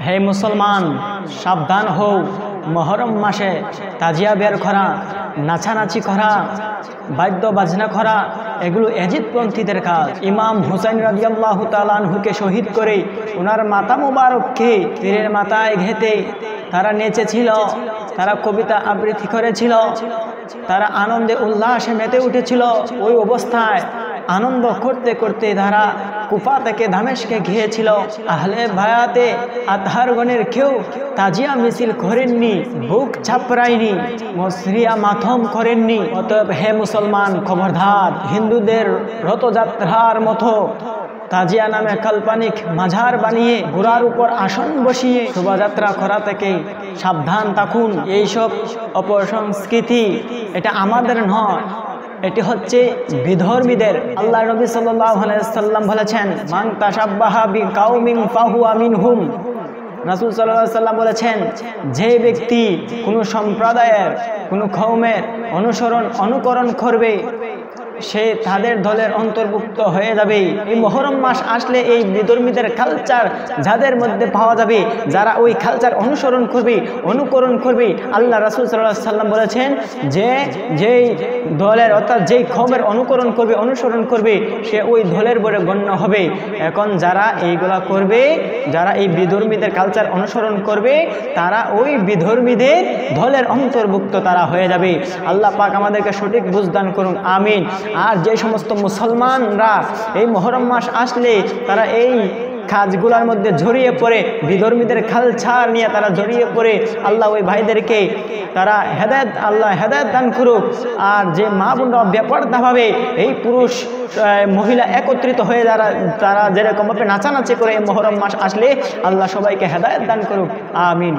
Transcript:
হে মুসলমান, সাবধান হও। মহরম মাসে তাজিয়া বের করা, নাচানাচি করা, বাদ্য বাজনা করা, এগুলো এজিদপন্থীদের কাজ। ইমাম হুসাইন রাদিয়াল্লাহু তাআলা আনহুকে শহীদ করে ওনার মাথা মুবারককে তীরের মাথায় ঘেঁটে তারা নেচেছিল, তারা কবিতা আবৃত্তি করেছিল, তারা আনন্দে উল্লাসে মেতে উঠেছিল। ওই অবস্থায় আনন্দ করতে করতে তারা কুফা থেকে দামেশকে গিয়েছিল। আহলে বায়াতে আতহারগণের কেউ তাজিয়া মিছিল করেননি, বুক চাপড়ায়নি, মসরিয়া মাথম করেননি। অতএব হে মুসলমান, খবরদার, হিন্দুদের রথযাত্রার মতো তাজিয়া নামে কাল্পনিক মাঝার বানিয়ে ঘোড়ার উপর আসন বসিয়ে শোভাযাত্রা করা থেকে সাবধান থাকুন। এইসব অপসংস্কৃতি এটা আমাদের নয়, এটি হচ্ছে বিধর্মীদের। আল্লাহ নবী সাল্লাল্লাহু আলাইহি ওয়াসাল্লাম বলেছেন, মান তাশাব্বাহা বিকাউমিন ফাহুয়া মিনহুম। রাসূল সাল্লাল্লাহু আলাইহি ওয়াসাল্লাম বলেছেন, যে ব্যক্তি কোনো সম্প্রদায়ের, কোনো কওমের অনুকরণ করবে, সে তাদের দলের অন্তর্ভুক্ত হয়ে যাবে। এই মুহররম মাস আসলে এই বিধর্মীদের কালচার যাদের মধ্যে পাওয়া যাবে, যারা ওই কালচার অনুকরণ করবে, আল্লাহ রাসূল সাল্লাল্লাহু আলাইহি ওয়াসাল্লাম বলেছেন যে যেই দলের অর্থাৎ যেই কওমের অনুসরণ করবে সে ওই দলের বলে গণ্য হবে। এখন যারা এইগুলা করবে, যারা এই বিধর্মীদের কালচার অনুসরণ করবে, তারা ওই বিধর্মীদের দলের অন্তর্ভুক্ত তারা হয়ে যাবে। আল্লাহ পাক আমাদেরকে সঠিক বুঝদান করুন, আমিন। আর যে সমস্ত মুসলমানরা এই মুহররম মাস আসলে তারা এই কাজগুলোর মধ্যে জড়িয়ে পড়ে, বিধর্মীদের কালচার নিয়ে তারা জড়িয়ে পড়ে, আল্লাহ ওই ভাইদেরকে তারা আল্লাহ হেদায়েত দান করুক। আর যে মা বোনরা ব্যাপারভাবে এই পুরুষ মহিলা একত্রিত হয়ে তারা যেরকমভাবে নাচানাচি করে এই মুহররম মাস আসলে, আল্লাহ সবাইকে হেদায়েত দান করুক, আমিন।